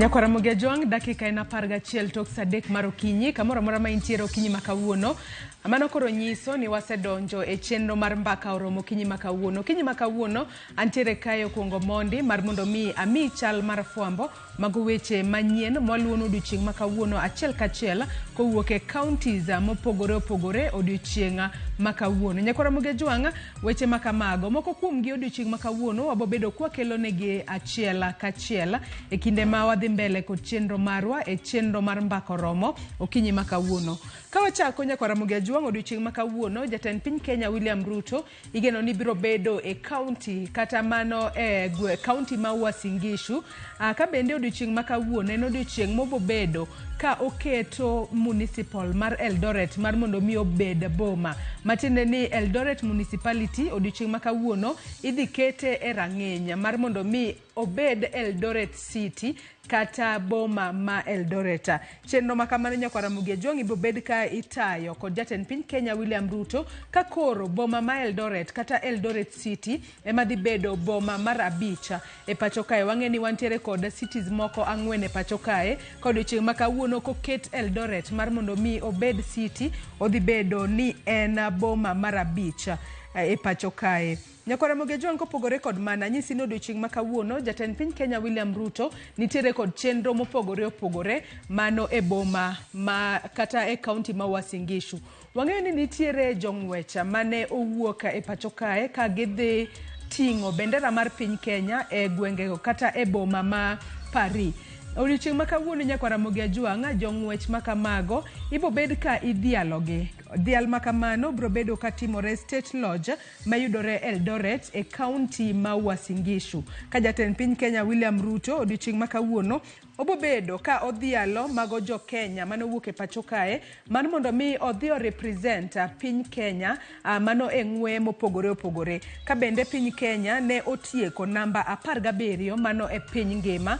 Nyakaramogi Ajwang' dakika ena parga chiel tok sadek mar okinyi kamoro amora ma intiere okinyi makawuono. Amano koro nyiso ni wasedonjo e chenro mar mbaka oromo okinyi makawuono. Okinyi makawuono antiere kayo kuongo mondi mar mondo mi ami chal mar fwambo mago weche manyien mwaluono odiochieng' makawuono achiel kachiel kowuok e counties mopogore opogore odiochieng' makawuono. Nyakaramogi Ajwang' weche makamago moko kuomgi odiochieng' makawuono wabobedo kwakelo negi achiel kachiel e kinde ma wadhi mbele kod chenro marwa e chenro mar mbaka oromo okinyi makawuono. Kawachako Nyakaramogi Ajwang' odiochieng' makawuono jatend piny Kenya William Ruto igeno ni biro bedo e county kata mano e county ma Uasin Gishu. Ka bende odiochieng' makawuono en odiochieng' mobobedo ka oketo municipal mar Eldoret mar mondo mi obed boma. Matiende ni Eldoret municipality odiochieng' makawuono idhi kete e rang'iny mar mondo mi obed Eldoret City kata boma ma Eldoret. Chenro makamano Nyakaramogi Ajwang' ibobed ka itayo kod jatend piny Kenya William Ruto ka koro boma ma Eldoret kata Eldoret City ema dhi bedo boma mar abich e pacho kae. Wang'eni wantiere kod cities moko 4 e pacho kae kod odiochieng' makawuono koket Eldoret mar mondo mi obed city odhi bedo ni en boma mar abich e pacho kae. Nyakaramogi Ajwang' kopogore kod mana nyisi ni odiochieng' makawuono jatend piny Kenya William Ruto nitiere kod chenro mopogore opogore mano e boma ma kata e county ma Uasin Gishu. Wang'eyo ni nitiere jong'wech mane owuok e pacho kae ka gidhi ting'o bendera mar piny Kenya e gwengego kata e boma ma Paris. Odiochieng' makawuono Nyakaramogi Ajwang' jong'wech makamago ibobed ka idhialogi. Dhial makamano biro bedo ka timore State Lodge mayudore Eldoret e county ma Uasin Gishu. Ka jatend piny Kenya William Ruto odiochieng' makawuono obobedo ka odhialo mago jo Kenya mano wuok e pacho kae man mondo mi odhi represent piny Kenya mano e ng'we mopogore opogore. Ka bende piny Kenya ne otieko namba 17 mano e piny ngima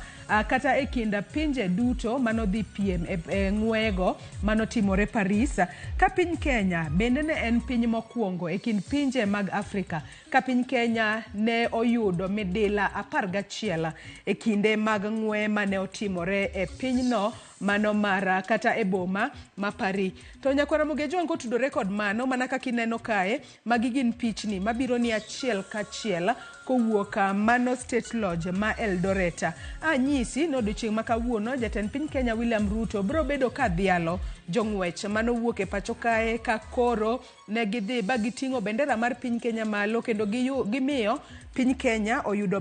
kata e kinda pinje duto mano dhi piem e ng'wego mano timore Paris. Ka piny Kenya bende ne en piny mokwongo e kind pinje mag Afrika ka piny Kenya ne oyudo midila 11 e kinde mag ng'we mane otimore e pinyno mano mara kata e boma ma Paris. To Nyakaramogi Ajwang' kotudore kod mano mana kaka ineno kae magi gin pichni mabiro ni achiel kachiel kowuok mano State Lodge ma Eldoret. Nyisi no odiochieng' makawuono jatend piny Kenya William Ruto biro bedo ka dhialo jong'wech mano wuok e pacho kae ka koro ne gidhi ba giting'o bendera mar piny Kenya malo kendo gimiyo piny Kenya oyudo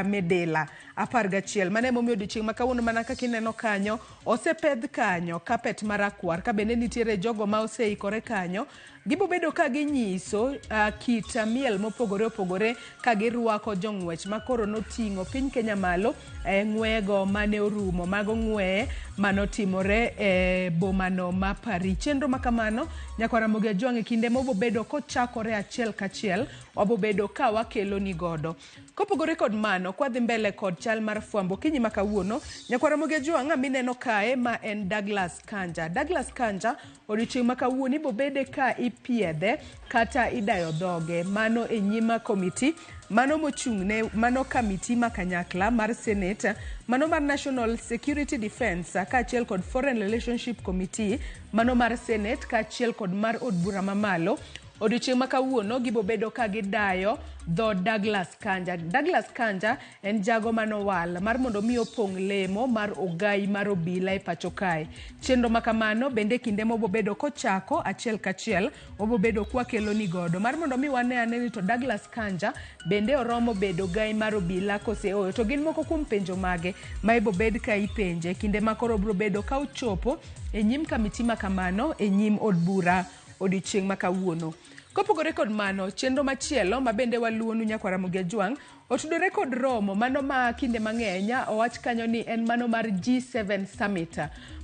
midila 11. Mane momiyo odiochieng' makawuono mana kaka ineno kanyo osepedh kanyo kapet marakwar ka bende nitiere jogo ma oseikore kanyo. Gibobedo ka ginyiso kit miel mopogore opogore ka girwako jong'wech makoro noting'o piny Kenya malo e ng'wego mane orumo mago ng'weye manotimore e bomano ma Paris. Chenro makamano Nyakaramogi Ajwang' e kinde mobobedo kochakore achiel kachiel wabobedo ka wakelo ni godo. Kopogore kod mano kwadhi mbele kod chal mar fwambo okinyi makawuono Nyakaramogi Ajwang' mineno kae ma en Douglas Kanja. Douglas Kanja odiochieng' makawuono ibobede ka ipiedhe kata idayo dhoge mano e nyima komiti mano mochung'ne mano kamiti makanyakla mar Senate mano mar National Security Defense kaachiel kod Foreign Relationship Committee mano mar Senate kaachiel kod mar od bura mamalo. Odiochieng' makawuono gibobedo ka gidayo dho Douglas Kanja. Douglas Kanja en jago manowal mar mondo mi opong' lemo mar ogai mar obila e pacho kae. Chenro makamano bende kinde mobobedo kochako achiel kachiel obobedo kwakelo ni godo mar mondo mi wane ni to Douglas Kanja bende oromo bedo gai mar obila kose oyo. To gin moko kuom penjo mage ma ibobed ka ipenje kinde makoro biro bedo ka ochopo e nyim kamiti makamano e nyim od bura odiochieng' makawuono. Kopogore kod mano chenro machielo ma bende waluonu Nyakaramogi Ajwang' otudore kod romo mano ma kinde mang'eny owach kanyo ni en mano mar G7 Summit.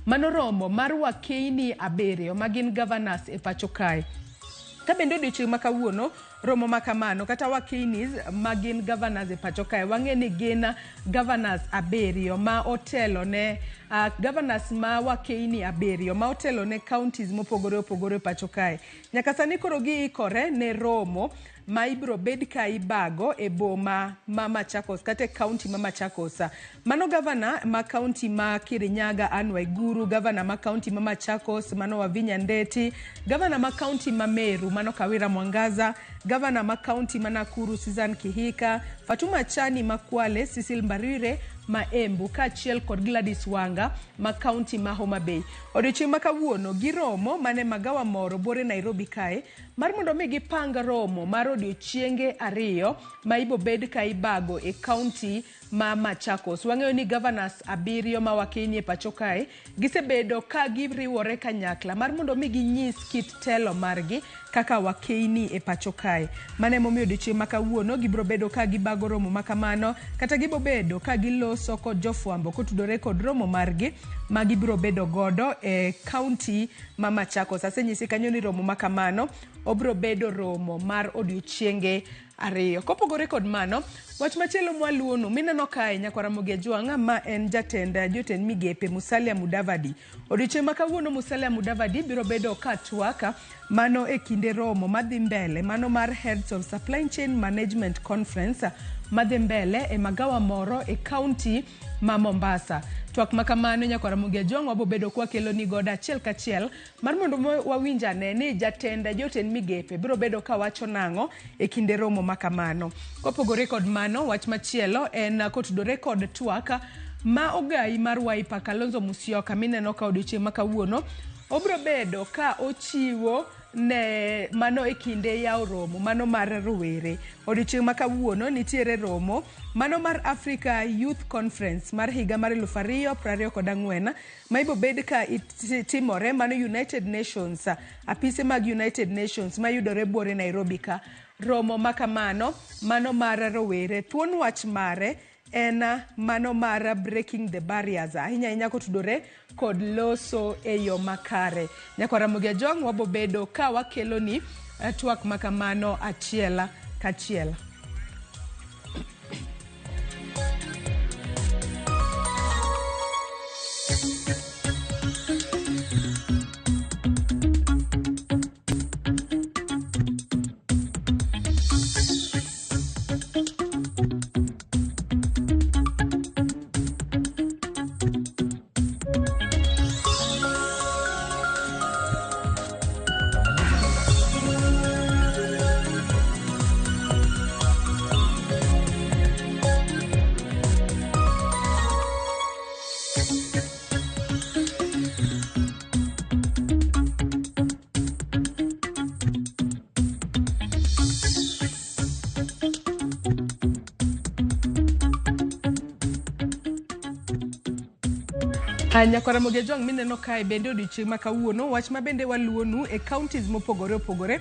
Mano romo mar wakeini 7 magin governors e pacho kae. Ka bende odiochieng' makawuono romo makamano kata wakinis magin governors e pacho kae. Wang'e ni gin governors aberio ma otelo ne governors ma wakeini aberio ma otelo ne counties mopogore opogore pacho kae. Nyaka sani koro giikore ne romo ma ibro bed ka ibago e boma ma Machakos kata county ma Machakos. Mano governor ma county ma Kirinyaga Anne Waiguru, governor ma county ma Machakos mano Wavinya Ndeti, governor ma county ma Meru mano Kawira Mwangaza, governor ma county ma Nakuru Susan Kihika, Fatuma Chani ma Kwale, Cecil Mbarire ma Embu kaachiel kod Gladys Wanga ma county ma Homa Bay. Odiochieng' ma kawuono giromo mane magawa moro bore Nairobi kae mar mondo mi gipang romo mar odiochienge ariyo ma ibo bed ka ibago e county ma Machakos. Wang'eyo ni governors abirio ma wakini e pacho kae gisebedo ka giriwore kanyakla mar mondo mi ginyis kit telo margi kaka wakini e pacho kae. Mane momiyo odiochieng' ma kawuono gibro bedo ka gibago romo makamano kata gibo bedo ka giloso kod jofwambo kotudore kod romo margi ma gibro bedo godo e county ma Machakos. Asenyisi kanyo ni romo makamano obro bedo romo mar odiochienge ariyo. Kopogore kod mano, wach machielo mwaluonu mineno kae nyakwara Mogi Ajwang' ma en jotend migepe Musalia Mudavadi. Odiochieng' ma kawuono Musalia Mudavadi biro bedo ka twaka mano e kinde romo madhi mbele mano mar Heads of Supply Chain Management Conference madhi mbele e magawa moro e county ma Mombasa. Twak makamano nyakwara Mogi Ajwang' wabo bedo kwa kelo ni goda achiel kachiel mar mondo wawinjane ni jotend migepe biro bedo ka wacho nang'o e kinde romo makamano. Kopogore kod mano, wach machielo en kotudore kod twaka ma ogai mar Wiper Kalonzo Musyoka mineno ka odiochieng' ma kawuono obro bedo ka ochiwo ne mano e kinde yaw romo mano mar rowere. Odiochieng' ma kawuono nitiere romo mano mar Africa Youth Conference mar higa mar 2024 ma ibo bed ka timore mano United Nations, apise mag United Nations ma yudore buore Nairobi ka. Romo makamano mano mar rowere thuon wach mare en mano mar breaking the barriers ahinya kotudore kod loso e yo makare. Nyakwara Mogi Ajwang' wabo bedo ka wakelo ni twak makamano achiel kachiel. Nyakwara Mogi Ajwang' mineno kae bende odiochieng' ma kawuono wach ma bende waluonu e counties mopogore opogore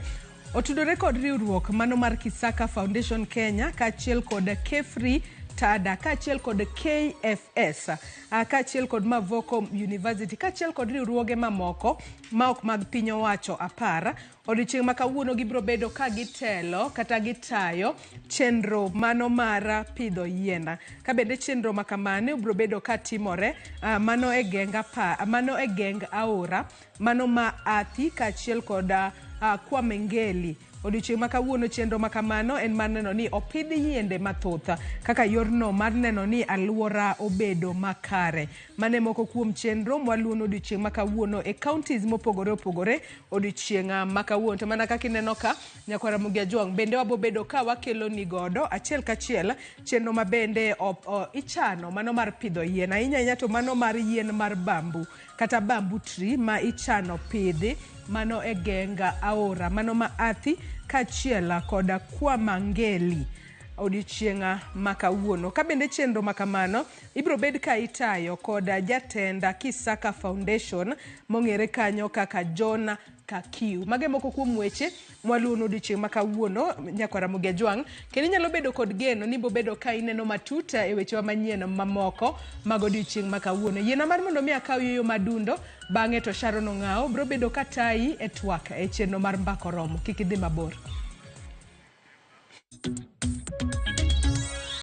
otudore kod riwruok mano mar Kisaka Foundation Kenya kaachiel kod Kefri Tada kaachiel kod KFS kaachiel kod Mavoko University kaachiel kod riwruoge mamoko ma ok mag piny owacho 10. Odiochieng' ma kawuono gibro bedo ka gitelo kata gitayo chenro mano mar pidho yienda. Ka bende chenro makamane bro bedo ka timore mano e geng Aora mano ma Athi kaachiel kod Kwamengeli. Odiochieng' ma kawuono chenro makamano en mar neno ni opidh yiende mathoth kaka yorno mar neno ni alwora obedo makare. Mane moko kuom chenro mwaluono odiochieng' ma kawuono e counties mopogore opogore odiochieng' ma kawuono. To mana kaka ineno ka nyakwara Mogi Ajwang' bende wabo bedo ka wakelo ni godo achiel kachiel chenro ma bende ichano mano mar pidho yien ahinya to mano mar yien mar bambu kata bamboo tree ma ichano pidhi mano e genga Aora mano ma Athi kaachiel kod Kwamangeli odiochieng' ma kawuono. Ka bende chenro makamano ibro bed ka itayo kod jatenda Kisaka Foundation mong'ere kanyo kaka John Kakiu. Mage moko kuom weche mwaluono odiochieng' ma kawuono nyakwara Mogi Ajwang'. Kendo inyalo bedo kod geno ni bo bedo ka ineno matuta e weche manyien mamoko mag odiochieng' ma kawuono. Yiena mar mondo mi akaw yo madundo bang'e to Sharon Ong'ao bro bedo ka tayi e twak e chenro mar mbako romo. Kik idhi mabor.